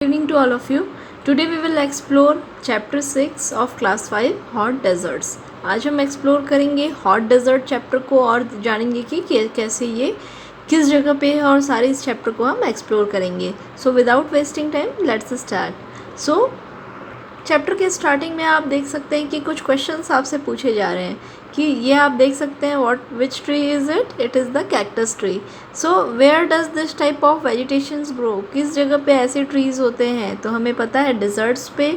Good evening to all of you. Today we will explore chapter 6 of class 5 hot deserts. आज हम explore करेंगे hot desert chapter को और जानेंगे कि कैसे ये किस जगह पे है और सारे इस चैप्टर को हम एक्सप्लोर करेंगे. So without wasting time let's start. So chapter के स्टार्टिंग में आप देख सकते हैं कि कुछ क्वेश्चंस आपसे पूछे जा रहे हैं कि ये आप देख सकते हैं which tree is it is the cactus tree. So where does this type of vegetations grow, किस जगह पे ऐसे ट्रीज़ होते हैं, तो हमें पता है डिज़र्ट्स पे.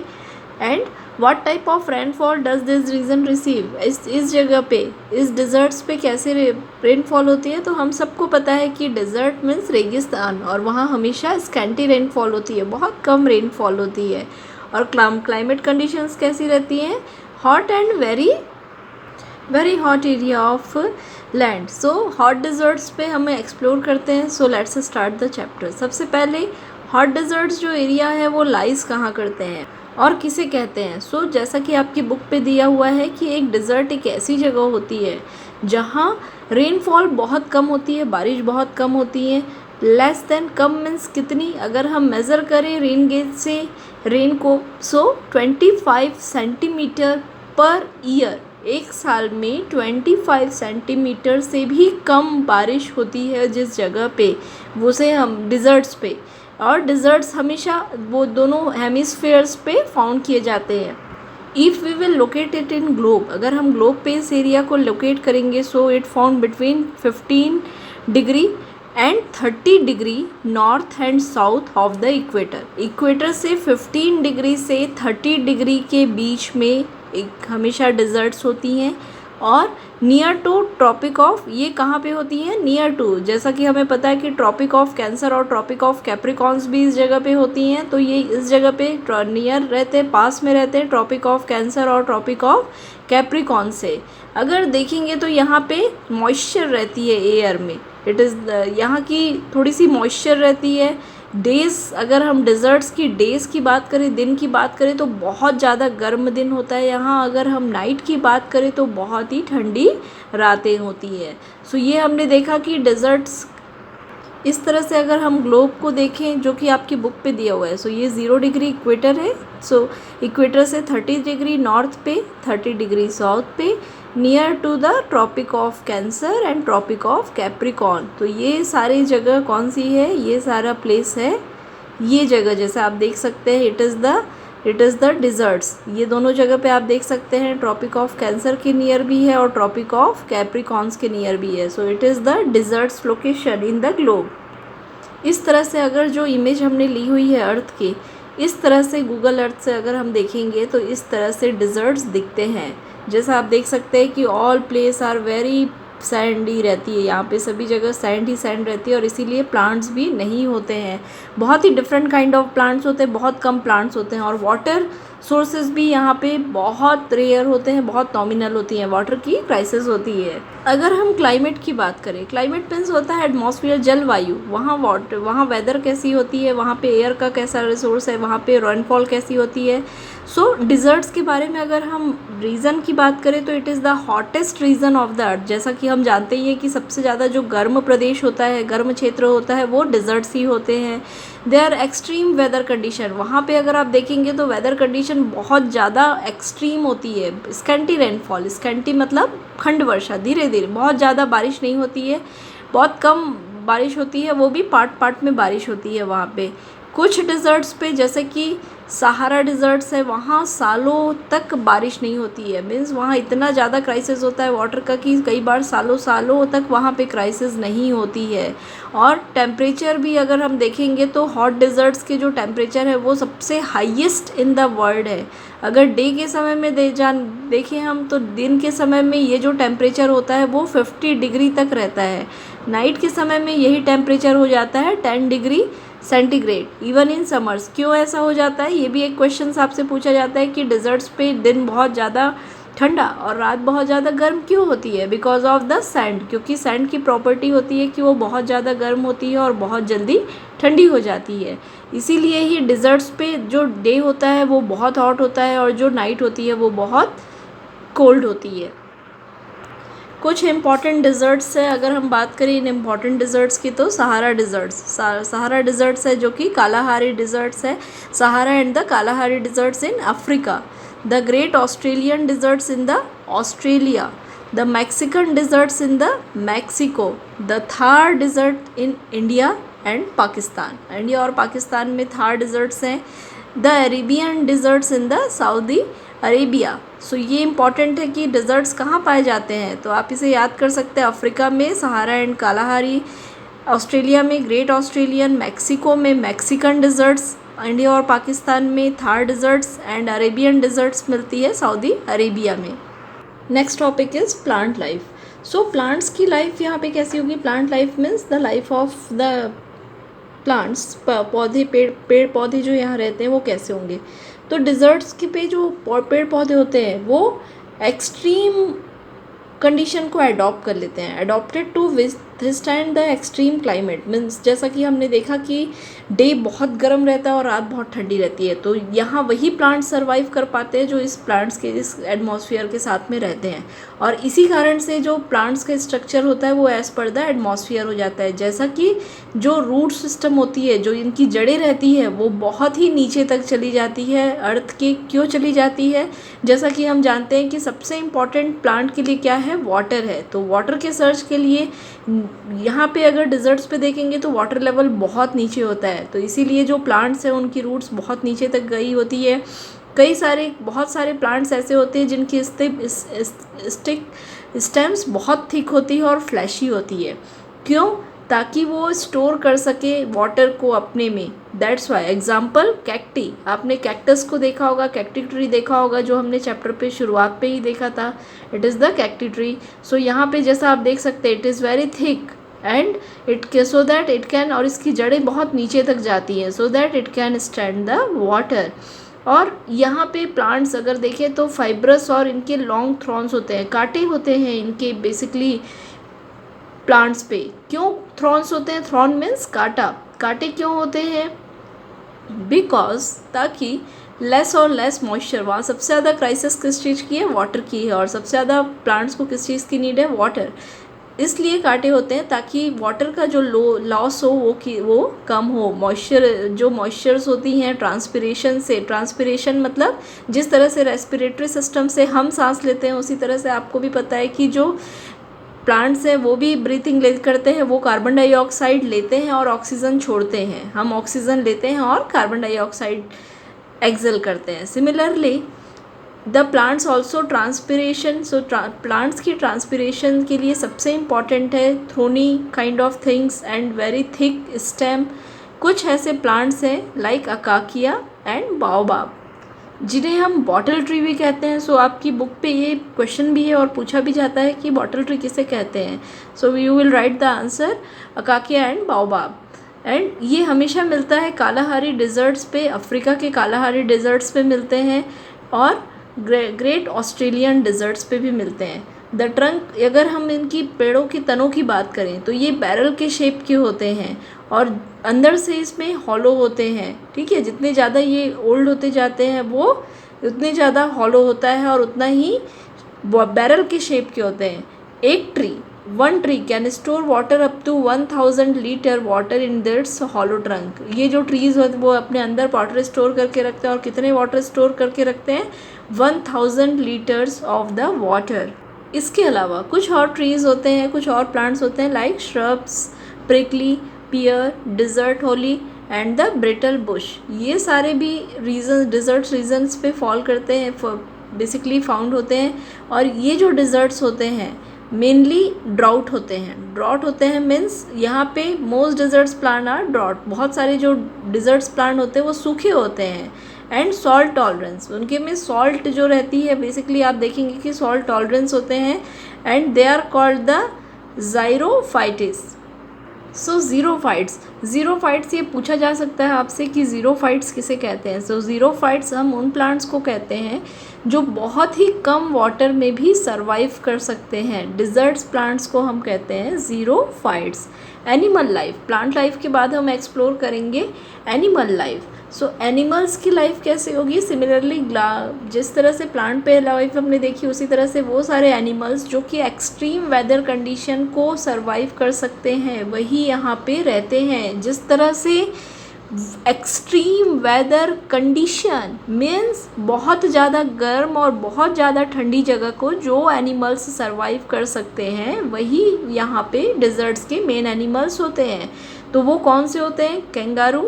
And what type of rainfall does this region receive, इस जगह पे इस डिज़र्ट्स पे कैसे रेनफॉल होती है. तो हम सबको पता है कि डिज़र्ट मीन्स रेगिस्तान और वहाँ हमेशा स्कैंटी रेनफॉल होती है, बहुत कम रेनफॉल होती है. और क्लाइमेट कंडीशंस कैसी रहती हैं, hot and very hot area of land. So hot desserts पे हमें एक्सप्लोर करते हैं. So let's start the chapter. सबसे पहले हॉट डिज़र्ट्स जो एरिया है वो लाइज कहाँ करते हैं और किसे कहते हैं. सो जैसा कि आपकी बुक पे दिया हुआ है कि एक डिज़र्ट एक ऐसी जगह होती है जहाँ रेनफॉल बहुत कम होती है, बारिश बहुत कम होती है. लेस देन, कम मीन्स कितनी, अगर हम मेज़र करें रेन गेज से रेन को, सो 25 सेंटीमीटर पर ईयर, एक साल में 25 सेंटीमीटर से भी कम बारिश होती है जिस जगह पे, वो से हम डिज़र्ट्स पे. और डिज़र्ट्स हमेशा वो दोनों हेमिस्फेयर्स पे फाउंड किए जाते हैं. If we will locate it in globe, अगर हम ग्लोब पे इस एरिया को लोकेट करेंगे, so it found between 15 degree and 30 degree north and south of the equator. Equator से 15 डिग्री से 30 डिग्री के बीच में एक हमेशा डिज़र्ट्स होती हैं. और नियर टू ट्रॉपिक ऑफ, ये कहाँ पे होती हैं, नियर टू, जैसा कि हमें पता है कि ट्रॉपिक ऑफ कैंसर और ट्रॉपिक ऑफ कैप्रिकॉन्स भी इस जगह पे होती हैं. तो ये इस जगह पे नियर रहते हैं, पास में रहते हैं ट्रॉपिक ऑफ कैंसर और ट्रॉपिक ऑफ कैप्रिकॉन से. अगर देखेंगे तो यहाँ पे मॉइस्चर रहती है एयर में, इट इज़ यहाँ की थोड़ी सी मॉइस्चर रहती है. डेज़, अगर हम डिज़र्ट्स की डेज़ की बात करें, दिन की बात करें, तो बहुत ज़्यादा गर्म दिन होता है यहाँ. अगर हम नाइट की बात करें तो बहुत ही ठंडी रातें होती है. सो ये हमने देखा कि डिज़र्ट्स इस तरह से, अगर हम ग्लोब को देखें जो कि आपकी बुक पे दिया हुआ है, सो ये 0 डिग्री इक्वेटर है. सो इक्वेटर से 30 डिग्री नॉर्थ पे, 30 डिग्री साउथ पे, near to the tropic of cancer and tropic of capricorn. तो ये सारी जगह कौन सी है, ये सारा प्लेस है ये जगह. जैसे आप देख सकते हैं, इट इज़ द डिज़र्ट्स. ये दोनों जगह पे आप देख सकते हैं, ट्रॉपिक ऑफ कैंसर के नियर भी है और ट्रॉपिक ऑफ कैप्रिकॉन्स के नियर भी है. So it is the desserts location in the globe. इस तरह से अगर जो इमेज हमने ली हुई है अर्थ की, इस तरह से गूगल अर्थ से अगर हम देखेंगे तो इस तरह से डिज़र्ट्स दिखते हैं. जैसा आप देख सकते हैं कि all place are very sandy रहती है, यहाँ पे सभी जगह सैंड ही सैंड रहती है और इसीलिए प्लांट्स भी नहीं होते हैं. बहुत ही डिफरेंट काइंड ऑफ प्लांट्स होते हैं, बहुत कम प्लांट्स होते हैं. और वाटर सोर्सेज भी यहाँ पे बहुत रेयर होते हैं, बहुत नॉमिनल होती हैं, वाटर की क्राइसिस होती है. अगर हम क्लाइमेट की बात करें, क्लाइमेट मीन्स होता है एटमॉस्फेयर, जलवायु. वहाँ वेदर कैसी होती है, वहाँ पे एयर का कैसा रिसोर्स है, वहाँ पे रेनफॉल कैसी होती है. सो डिज़र्ट्स के बारे में अगर हम रीज़न की बात करें तो it is the hottest region of the earth. जैसा कि हम जानते ही हैं कि सबसे ज़्यादा जो गर्म प्रदेश होता है, गर्म क्षेत्र होता है, वो डिज़र्ट्स ही होते हैं. They are extreme weather condition. वहाँ पे अगर आप देखेंगे तो वेदर कंडीशन बहुत ज़्यादा एक्सट्रीम होती है. स्कैंटी रेनफॉल, स्कैंटी मतलब खंड वर्षा, धीरे धीरे, बहुत ज़्यादा बारिश नहीं होती है, बहुत कम बारिश होती है, वो भी पार्ट पार्ट में बारिश होती है वहाँ पे. कुछ डिज़र्ट्स पे जैसे कि सहारा डिज़र्ट्स है, वहाँ सालों तक बारिश नहीं होती है. मीन्स वहाँ इतना ज़्यादा क्राइसिस होता है वाटर का कि कई बार सालों सालों तक वहाँ पे क्राइसिस नहीं होती है. और टेम्परेचर भी अगर हम देखेंगे तो हॉट डिज़र्ट्स के जो टेम्परेचर है वो सबसे हाईएस्ट इन द वर्ल्ड है. अगर डे के समय में देखें हम तो दिन के समय में ये जो टेम्परेचर होता है वो 50 डिग्री तक रहता है. नाइट के समय में यही टेम्परेचर हो जाता है 10 degree centigrade even in summers. क्यों ऐसा हो जाता है, ये भी एक क्वेश्चन आपसे पूछा जाता है कि डिज़र्ट्स पे दिन बहुत ज़्यादा ठंडा और रात बहुत ज़्यादा गर्म क्यों होती है. बिकॉज ऑफ द सैंड, क्योंकि सैंड की प्रॉपर्टी होती है कि वो बहुत ज़्यादा गर्म होती है और बहुत जल्दी ठंडी हो जाती है. इसीलिए ही डिज़र्ट्स पे जो डे होता है वो बहुत हॉट होता है और जो नाइट होती है वो बहुत कोल्ड होती है. कुछ इम्पॉर्टेंट डिज़र्ट्स है, अगर हम बात करें इन इम्पॉर्टेंट डिज़र्ट्स की तो सहारा डिज़र्ट्स, सहारा डिज़र्ट्स है जो कि कालाहारी डिज़र्ट्स है, Sahara and the Kalahari deserts in Africa, the great Australian deserts in the Australia, the Mexican deserts in the Mexico, the Thar desert in India and Pakistan, India और पाकिस्तान में Thar deserts हैं, the Arabian deserts in the Saudi Arabia. So ये important है कि desserts कहाँ पाए जाते हैं, तो आप इसे याद कर सकते हैं, अफ्रीका में सहारा एंड कालाहारी, ऑस्ट्रेलिया में ग्रेट ऑस्ट्रेलियन, मैक्सिको में मैक्सिकन डिज़र्ट्स, इंडिया और पाकिस्तान में Thar desserts and Arabian desserts मिलती है सऊदी अरेबिया में। Next topic is plant life. So plants की लाइफ यहाँ पे कैसी होगी, plant life means the life of the plants, पौधे, पेड़ पौधे जो यहाँ रहते हैं वो कैसे होंगे। तो डिज़र्ट्स के पे जो पेड़ पौधे होते हैं वो एक्सट्रीम कंडीशन को अडॉप्ट कर लेते हैं, adopted to withstand the extreme climate means, जैसा कि हमने देखा कि डे बहुत गर्म रहता है और रात बहुत ठंडी रहती है, तो यहाँ वही प्लांट्स सर्वाइव कर पाते हैं जो इस प्लांट्स के इस एटमॉस्फेयर के साथ में रहते हैं, और इसी कारण से जो प्लांट्स का स्ट्रक्चर होता है वो एज पर द एटमॉस्फेयर हो जाता है, जैसा कि जो रूट सिस्टम होती है, जो इनकी जड़ें रहती है वो बहुत ही नीचे तक चली जाती है अर्थ के। क्यों चली जाती है, जैसा कि हम जानते हैं कि सबसे इम्पॉर्टेंट प्लांट के लिए क्या है, वाटर है, तो वाटर के सर्च के लिए यहाँ पे अगर डिज़र्ट्स पे देखेंगे तो वाटर लेवल बहुत नीचे होता है, तो इसीलिए जो प्लांट्स हैं उनकी रूट्स बहुत नीचे तक गई होती है। बहुत सारे प्लांट्स ऐसे होते हैं जिनकी स्टेम्स बहुत थिक होती है और फ्लैशी होती है, क्यों, ताकि वो स्टोर कर सके वाटर को अपने में, दैट्स वाई। एग्जाम्पल कैक्टी, आपने कैक्टस को देखा होगा, कैक्टी ट्री देखा होगा जो हमने चैप्टर पे शुरुआत पे ही देखा था, it is the cacti tree. So यहाँ पे जैसा आप देख सकते हैं it is very thick and so that it can, और इसकी जड़ें बहुत नीचे तक जाती हैं so that it can stand the water. और यहाँ पे प्लांट्स अगर देखें तो फाइब्रस और इनके लॉन्ग थ्रॉन्स होते हैं, कांटे होते हैं इनके बेसिकली प्लांट्स पे। क्यों थ्रॉन्स होते हैं, थ्रॉन मीन्स कांटा, कांटे क्यों होते हैं, बिकॉज ताकि लेस और लेस मॉइस्चर, वहाँ सबसे ज़्यादा क्राइसिस किस चीज़ की है, वाटर की है, और सबसे ज़्यादा प्लांट्स को किस चीज़ की नीड है, वाटर, इसलिए कांटे होते हैं ताकि वाटर का जो लॉस हो वो कम हो। मॉइस्चर्स होती हैं ट्रांसपिरेशन से, ट्रांसपिरेशन मतलब जिस तरह से रेस्पिरेटरी सिस्टम से हम सांस लेते हैं उसी तरह से आपको भी पता है कि जो प्लांट्स हैं वो भी ब्रीथिंग करते हैं, वो कार्बन डाइऑक्साइड लेते हैं और ऑक्सीजन छोड़ते हैं, हम ऑक्सीजन लेते हैं और कार्बन डाइऑक्साइड एक्सेल करते हैं। Similarly the plants also transpiration, so plants की ट्रांसपिरेशन के लिए सबसे इम्पॉर्टेंट है thorny kind of things and very thick stem. कुछ ऐसे प्लांट्स हैं लाइक अकाकिया एंड बाओबाब, जिन्हें हम बॉटल ट्री भी कहते हैं। सो आपकी बुक पे ये क्वेश्चन भी है और पूछा भी जाता है कि बॉटल ट्री किसे कहते हैं, so you will write the answer acacia and baobab. And ये हमेशा मिलता है कालाहारी डिज़र्ट्स पे, अफ्रीका के कालाहारी डिज़र्ट्स पे मिलते हैं और ग्रेट ऑस्ट्रेलियन डिज़र्ट्स पे भी मिलते हैं। द ट्रंक, अगर हम इनकी पेड़ों की तनों की बात करें तो ये बैरल के शेप के होते हैं और अंदर से इसमें हॉलो होते हैं, ठीक है, जितने ज़्यादा ये ओल्ड होते जाते हैं वो उतने ज़्यादा हॉलो होता है और उतना ही बैरल के शेप के होते हैं। One tree can store water up to 1000 litre water in its hollow trunk. ये जो ट्रीज़ होते हैं वो अपने अंदर वाटर स्टोर करके रखते हैं, और कितने वाटर स्टोर करके रखते हैं, 1000 लीटर्स ऑफ द वाटर। इसके अलावा कुछ और ट्रीज़ होते हैं, कुछ और प्लांट्स होते हैं like shrubs, prickly, pear, desert holly and the brittle bush. ये सारे भी डिज़र्ट रीजन्स पे फॉल करते हैं, बेसिकली फाउंड होते हैं। और ये जो डिज़र्ट्स होते हैं मेनली ड्राउट होते हैं मीन्स यहाँ पे most deserts plant are drought, बहुत सारे जो डिज़र्ट्स प्लांट होते हैं वो सूखे होते हैं। एंड सॉल्ट टॉलरेंस, उनके में सॉल्ट जो रहती है बेसिकली आप देखेंगे कि सॉल्ट टॉलरेंस होते हैं and they are called the xerophytes. So xerophytes, ये पूछा जा सकता है आपसे कि ज़ीरोफाइट्स किसे कहते हैं। सो ज़ीरोफाइट्स हम उन प्लांट्स को कहते हैं जो बहुत ही कम वाटर में भी सर्वाइव कर सकते हैं। डिज़र्ट्स प्लांट्स को हम कहते हैं ज़ीरोफाइट्स। एनिमल लाइफ, प्लांट लाइफ के बाद हम एक्सप्लोर करेंगे एनिमल लाइफ। सो एनिमल्स की लाइफ कैसे होगी, सिमिलरली जिस तरह से प्लांट पे लाइफ हमने देखी उसी तरह से वो सारे एनिमल्स जो कि एक्सट्रीम वेदर कंडीशन को सरवाइव कर सकते हैं वही यहाँ पे रहते हैं। जिस तरह से एक्सट्रीम वेदर कंडीशन मीन्स बहुत ज़्यादा गर्म और बहुत ज़्यादा ठंडी जगह को जो एनिमल्स सरवाइव कर सकते हैं वही यहाँ पे डिज़र्ट्स के मेन एनिमल्स होते हैं। तो वो कौन से होते हैं, kangaroo,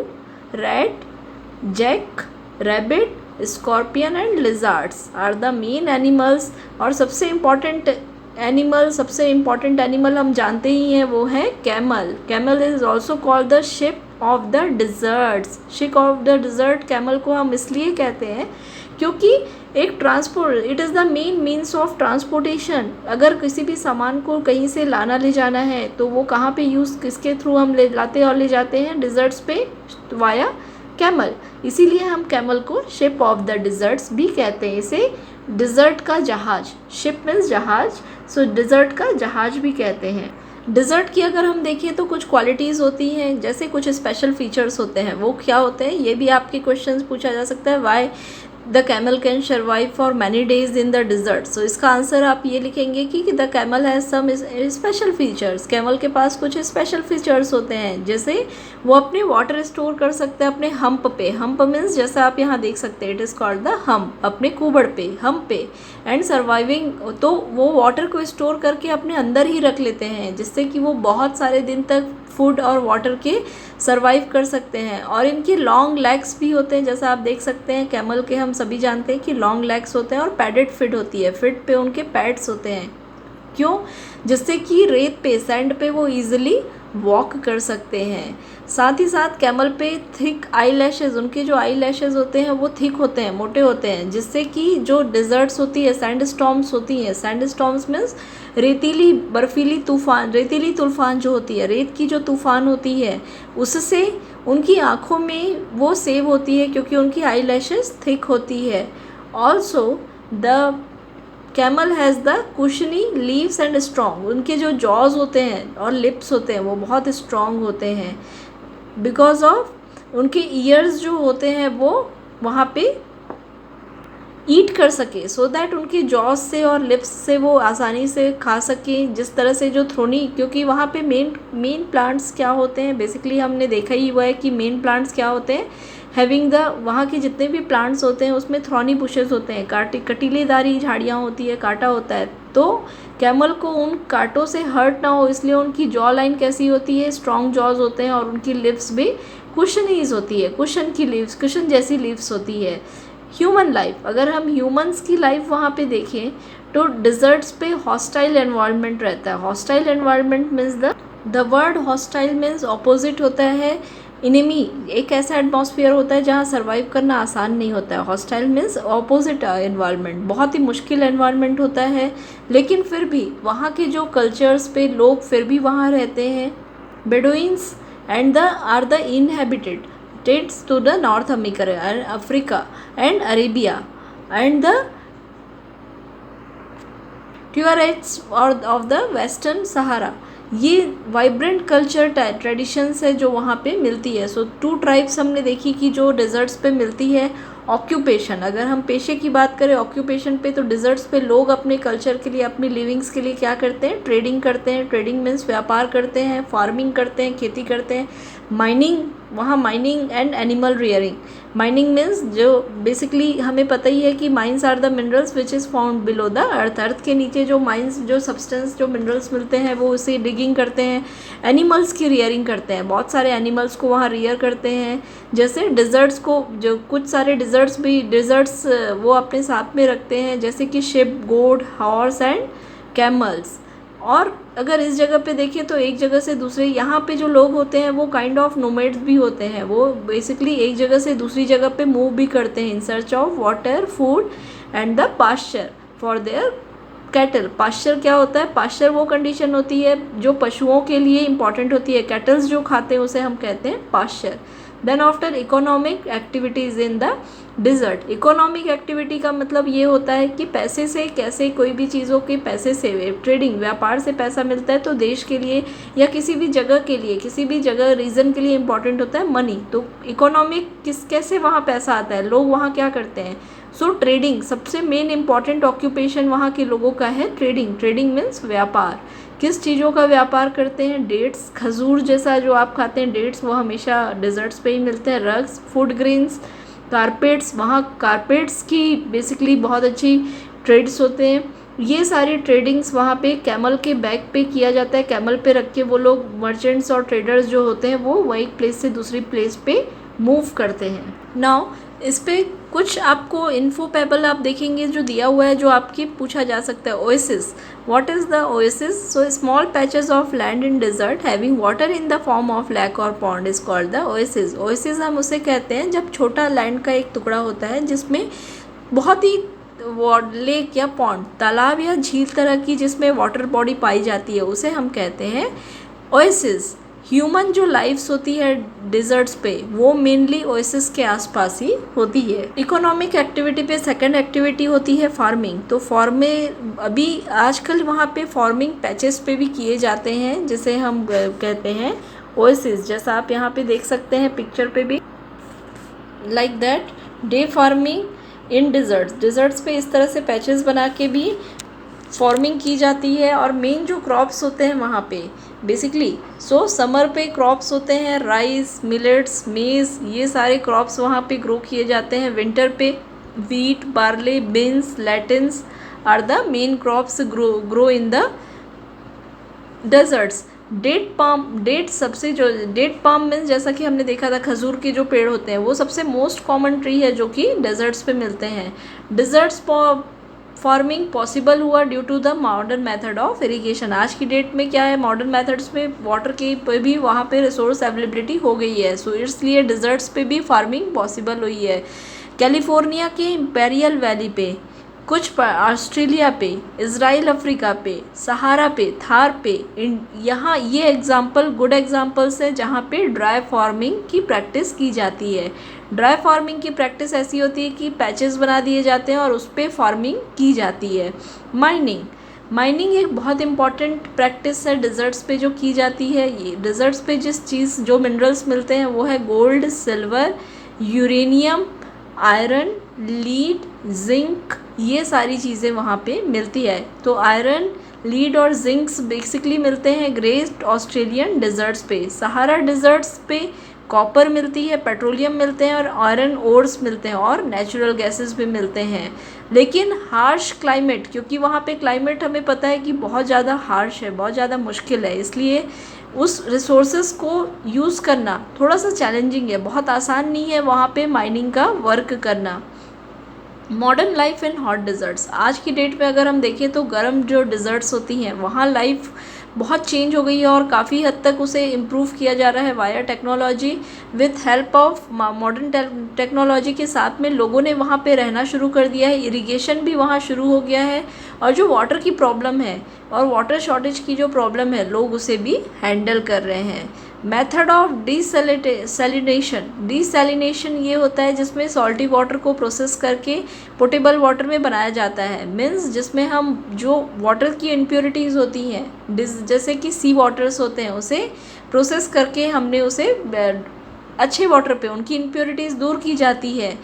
rat, jack, rabbit, scorpion and lizards are the main animals. और सबसे इम्पॉर्टेंट एनिमल हम जानते ही हैं वो है camel. Camel is also called the ship of the deserts. Ship of the desert camel को हम इसलिए कहते हैं क्योंकि एक transport, it is the main means of transportation. अगर किसी भी सामान को कहीं से लाना ले जाना है तो वो कहाँ पे यूज़, किसके थ्रू हम ले लाते और ले जाते हैं, डिज़र्ट्स पे वाया कैमल। इसीलिए हम कैमल को शिप ऑफ द डिज़र्ट्स भी कहते हैं। इसे डिज़र्ट का जहाज, शिप मीन्स जहाज, सो डिज़र्ट का जहाज भी कहते हैं। डिज़र्ट की अगर हम देखें तो कुछ क्वालिटीज़ होती हैं, जैसे कुछ स्पेशल फीचर्स होते हैं। वो क्या होते हैं, ये भी आपके क्वेश्चंस पूछा जा सकता है। Why the camel can survive for many days in the desert. So इसका आंसर आप ये लिखेंगे कि the camel has some special features. Camel के पास कुछ स्पेशल फीचर्स होते हैं, जैसे वो अपने वाटर स्टोर कर सकते हैं अपने हम्प पे। हम्प मीन्स जैसा आप यहाँ देख सकते हैं, it is called the hump, अपने कुबड़ पे, हम्प पे। एंड सर्वाइविंग, तो वो वाटर को स्टोर करके अपने अंदर ही रख लेते हैं जिससे कि वो बहुत सारे दिन तक फूड और वाटर के सर्वाइव कर सकते हैं। और इनके लॉन्ग लेग्स भी होते हैं, जैसा आप देख सकते हैं कैमल के हम सभी जानते हैं कि लॉन्ग लेग्स होते हैं और पैडेड फिट होती है। फिट पे उनके पैड्स होते हैं, क्यों, जिससे कि रेत पे, सैंड पे वो ईजिली वॉक कर सकते हैं। साथ ही साथ कैमल पे थिक आई लैशेज़, उनके जो आई लैशेज़ होते हैं वो थिक होते हैं, मोटे होते हैं, जिससे कि जो डिज़र्ट्स होती है, सैंड स्टॉर्म्स होती हैं। सैंड स्टॉर्म्स मीन्स रेतीली बर्फीली तूफ़ान, रेतीली तूफ़ान जो होती है, रेत की जो तूफ़ान होती है, उससे उनकी आँखों में वो सेव होती है क्योंकि उनकी आई लैशेज़ थिक होती है। Also the camel has the कुशनी leaves and strong, उनके जो जॉज होते हैं और लिप्स होते हैं वो बहुत स्ट्रॉन्ग होते हैं, बिकॉज ऑफ उनके ईयर्स जो होते हैं वो वहाँ पे ईट कर सके, सो दैट उनके जॉज से और लिप्स से वो आसानी से खा सकें। जिस तरह से जो थ्रोनी, क्योंकि वहाँ पे मेन प्लांट्स क्या होते हैं, बेसिकली हमने देखा ही हुआ है कि मेन प्लांट्स क्या होते हैं, हैविंग द, वहाँ के जितने भी प्लांट्स होते हैं उसमें थ्रॉनी बुशेस होते हैं, कटीलेदारी झाड़ियाँ होती है, कांटा होता है। तो कैमल को उन कांटों से हर्ट ना हो इसलिए उनकी जॉ लाइन कैसी होती है, स्ट्रॉन्ग जॉज होते हैं, और उनकी लिप्स भी कुशनीज होती है, कुशन की लिप्स, कुशन जैसी लिप्स होती है। ह्यूमन लाइफ, अगर हम ह्यूमंस की लाइफ वहाँ पे देखें तो डिज़र्ट्स पे हॉस्टाइल एनवायरनमेंट रहता है। Hostile environment means the word hostile means opposite होता है इनेमी। एक ऐसा एटमॉस्फेयर होता है जहाँ सर्वाइव करना आसान नहीं होता है। हॉस्टाइल मीन्स ऑपोजिट एनवायरनमेंट, बहुत ही मुश्किल एनवायरनमेंट होता है, लेकिन फिर भी वहाँ के जो कल्चर्स पे लोग फिर भी वहाँ रहते हैं। Bedouins and the are the inhabited states to the North America, Africa and Arabia and the Tuaregs of the Western Sahara। ये वाइब्रेंट कल्चर ट्रेडिशंस है जो वहाँ पे मिलती है। सो 2 ट्राइब्स हमने देखी कि जो डिज़र्ट्स पे मिलती है। ऑक्यूपेशन, अगर हम पेशे की बात करें ऑक्यूपेशन पे, तो डिज़र्ट्स पे लोग अपने कल्चर के लिए, अपनी लिविंग्स के लिए क्या करते हैं, ट्रेडिंग करते हैं। ट्रेडिंग मीन्स व्यापार करते हैं, फार्मिंग करते हैं, खेती करते हैं। माइनिंग, वहाँ mining and animal rearing. Mining means जो बेसिकली हमें पता ही है कि mines are the minerals which is found below the earth. Earth के नीचे जो माइंस, जो सब्सटेंस, जो मिनरल्स मिलते हैं वो उसे डिगिंग करते हैं। एनिमल्स की रियरिंग करते हैं, बहुत सारे एनिमल्स को वहाँ रियर करते हैं। जैसे डिज़र्ट्स को, जो कुछ सारे डिज़र्ट्स वो अपने साथ में रखते हैं, जैसे कि sheep, goat, horse and camels. और अगर इस जगह पे देखें तो एक जगह से दूसरे, यहाँ पे जो लोग होते हैं वो काइंड ऑफ नोमैड्स भी होते हैं। वो बेसिकली एक जगह से दूसरी जगह पे मूव भी करते हैं in search of water, food and the pasture for their cattle. Pasture क्या होता है, पास्चर वो कंडीशन होती है जो पशुओं के लिए इंपॉर्टेंट होती है। कैटल्स जो खाते हैं उसे हम कहते हैं pasture. Then after economic activities in the desert. Economic activity का मतलब ये होता है कि पैसे से कैसे कोई भी चीज़ों के पैसे से ट्रेडिंग व्यापार से पैसा मिलता है, तो देश के लिए या किसी भी जगह के लिए किसी भी जगह रीज़न के लिए इम्पॉर्टेंट होता है मनी। तो इकोनॉमिक कैसे वहाँ पैसा आता है, लोग वहाँ क्या करते हैं। सो ट्रेडिंग सबसे मेन इम्पॉर्टेंट ऑक्यूपेशन वहाँ के लोगों का है ट्रेडिंग। ट्रेडिंग मीन्स व्यापार। किस चीज़ों का व्यापार करते हैं, डेट्स, खजूर जैसा जो आप खाते हैं डेट्स, वो हमेशा डेजर्ट्स पे ही मिलते हैं। रग्स, फूड ग्रेन्स, कारपेट्स, वहाँ कारपेट्स की बेसिकली बहुत अच्छी ट्रेड्स होते हैं। ये सारी ट्रेडिंग्स वहाँ पे कैमल के बैक पे किया जाता है। कैमल पे रख के वो लोग मर्चेंट्स और ट्रेडर्स जो होते हैं वो एक प्लेस से दूसरी प्लेस पे मूव करते हैं। नाउ इस पे कुछ आपको इन्फोपेबल आप देखेंगे जो दिया हुआ है, जो आपकी पूछा जा सकता है। Oasis, what is the oasis? So small patches of land in desert having water in the form of lake और pond is called the oasis. Oasis हम उसे कहते हैं जब छोटा लैंड का एक टुकड़ा होता है जिसमें बहुत ही लेक या पॉन्ड, तालाब या झील तरह की जिसमें वाटर बॉडी पाई जाती है, उसे हम कहते हैं ओएसिस। ह्यूमन जो लाइफ्स होती है डिजर्ट्स पे वो मेनली ओएसिस के आसपास ही होती है। इकोनॉमिक एक्टिविटी पे सेकंड एक्टिविटी होती है फार्मिंग। तो फार्मिंग अभी आजकल वहाँ पे फार्मिंग पैचेस पे भी किए जाते हैं जिसे हम कहते हैं ओएसिस, जैसा आप यहाँ पे देख सकते हैं पिक्चर पे भी, like that day farming in deserts पे इस तरह से पैचेस बना के भी फार्मिंग की जाती है। और मेन जो क्रॉप्स होते हैं वहाँ पे बेसिकली, सो समर पे क्रॉप्स होते हैं राइस, मिलेट्स, मेज़, ये सारे क्रॉप्स वहाँ पे ग्रो किए जाते हैं। विंटर पे wheat, barley, beans, lentils are the main crops grow in the deserts. Date सबसे जो डेट पाम मीन्स जैसा कि हमने देखा था खजूर के जो पेड़ होते हैं वो सबसे मोस्ट कॉमन ट्री है जो कि डेजर्ट्स पे मिलते हैं। डेजर्ट्स फार्मिंग पॉसिबल हुआ due to the modern method of irrigation. आज की डेट में क्या है, मॉडर्न मेथड्स में वाटर की पे भी वहाँ पे रिसोर्स अवेलेबिलिटी हो गई है, सो इसलिए डिजर्ट्स पे भी फार्मिंग पॉसिबल हुई है। कैलिफोर्निया के इंपेरियल वैली पे, कुछ ऑस्ट्रेलिया पे, इज़राइल अफ्रीका पे, सहारा पे, थार पे, यहाँ ये एग्जांपल गुड एग्जांपल्स है जहाँ पे ड्राई फार्मिंग की प्रैक्टिस की जाती है। ड्राई फार्मिंग की प्रैक्टिस ऐसी होती है कि पैचेस बना दिए जाते हैं और उस पर फार्मिंग की जाती है। माइनिंग एक बहुत इंपॉर्टेंट प्रैक्टिस है डिज़र्ट्स पे जो की जाती है। ये डिज़र्ट्स पे जिस चीज़ जो मिनरल्स मिलते हैं वो है gold, silver, uranium, iron, lead, zinc, ये सारी चीज़ें वहाँ पे मिलती है। तो आयरन, लीड और जिंक्स बेसिकली मिलते हैं ग्रेट ऑस्ट्रेलियन डिज़र्ट्स पे। सहारा डिज़र्ट्स पे कॉपर मिलती है, पेट्रोलियम मिलते हैं और आयरन ओर्स मिलते हैं और नेचुरल गैसेस भी मिलते हैं। लेकिन हार्श क्लाइमेट, क्योंकि वहाँ पे क्लाइमेट हमें पता है कि बहुत ज़्यादा हार्श है, बहुत ज़्यादा मुश्किल है, इसलिए उस रिसोर्सेज को यूज़ करना थोड़ा सा चैलेंजिंग है, बहुत आसान नहीं है वहाँ पे माइनिंग का वर्क करना। Modern life in hot desserts, आज की डेट में अगर हम देखें तो गर्म जो डिज़र्ट्स होती हैं वहाँ लाइफ बहुत चेंज हो गई है और काफ़ी हद तक उसे इम्प्रूव किया जा रहा है via technology. With help of modern technology के साथ में लोगों ने वहाँ पे रहना शुरू कर दिया है, इरिगेशन भी वहाँ शुरू हो गया है और जो वाटर की प्रॉब्लम है और वाटर शॉर्टेज की जो प्रॉब्लम है लोग उसे भी हैंडल कर रहे हैं। मेथड ऑफ डिसैलिनेशन ये होता है जिसमें सॉल्टी वाटर को प्रोसेस करके पोटेबल वाटर में बनाया जाता है। मीन्स जिसमें हम जो वाटर की इम्प्योरिटीज़ होती हैं जैसे कि सी वाटर्स होते हैं उसे प्रोसेस करके हमने उसे अच्छे वाटर पे उनकी इम्प्योरिटीज़ दूर की जाती है।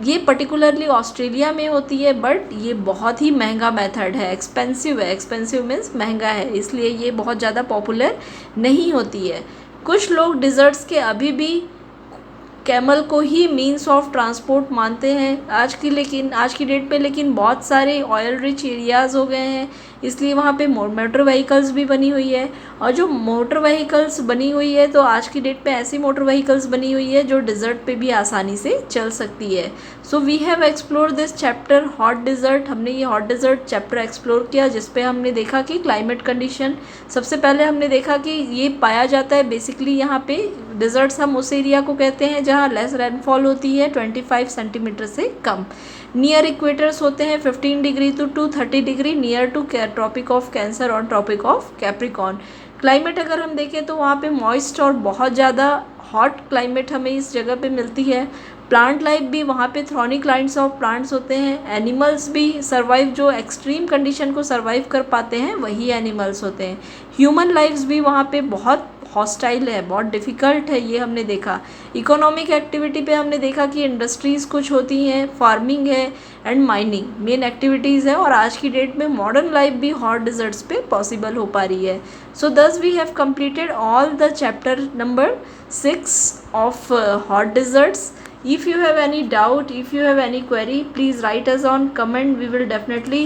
ये पर्टिकुलरली ऑस्ट्रेलिया में होती है, बट ये बहुत ही महंगा मेथड है, एक्सपेंसिव है। एक्सपेंसिव मीन्स महंगा है, इसलिए ये बहुत ज़्यादा पॉपुलर नहीं होती है। कुछ लोग डिज़र्ट्स के अभी भी कैमल को ही मीन्स ऑफ ट्रांसपोर्ट मानते हैं आज की डेट पे, लेकिन बहुत सारे ऑयल रिच एरियाज़ हो गए हैं, इसलिए वहाँ पे मोटर व्हीकल्स भी बनी हुई है। और जो मोटर व्हीकल्स बनी हुई है तो आज की डेट पे ऐसी मोटर व्हीकल्स बनी हुई है जो डिज़र्ट पे भी आसानी से चल सकती है। So we have explore this chapter hot desert. हमने ये हॉट डिज़र्ट चैप्टर एक्सप्लोर किया जिस पे हमने देखा कि क्लाइमेट कंडीशन, सबसे पहले हमने देखा कि ये पाया जाता है बेसिकली यहाँ पे डिज़र्ट्स हम उस एरिया को कहते हैं जहाँ लेस रेनफॉल होती है 25 सेंटीमीटर से कम। नियर इक्वेटर्स होते हैं 15 degree to 30 degree near to Tropic of Cancer और ट्रॉपिक ऑफ कैप्रिकॉर्न। क्लाइमेट अगर हम देखें तो वहाँ पे मॉइस्ट और बहुत ज़्यादा हॉट क्लाइमेट हमें इस जगह पे मिलती है। प्लांट लाइफ भी वहाँ पे थ्रॉनिक लाइन्स ऑफ प्लांट्स होते हैं। एनिमल्स भी सर्वाइव, जो एक्सट्रीम कंडीशन को सर्वाइव कर पाते हैं वही एनिमल्स होते हैं। ह्यूमन लाइफ्स भी वहाँ पे बहुत हॉस्टाइल है, बहुत डिफ़िकल्ट है, ये हमने देखा। इकोनॉमिक एक्टिविटी पे हमने देखा कि इंडस्ट्रीज़ कुछ होती हैं, फार्मिंग है एंड माइनिंग मेन एक्टिविटीज़ है, और आज की डेट में मॉडर्न लाइफ भी हॉट डिजर्ट्स पे पॉसिबल हो पा रही है। So this we have completed all the chapter number 6 of hot deserts. If you have any doubt, if you have any query, please write us on comment. We will definitely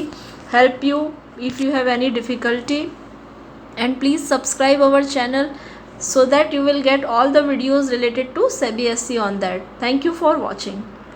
help you if you have any difficulty. And please subscribe our channel so that you will get all the videos related to CBSE on that. Thank you for watching.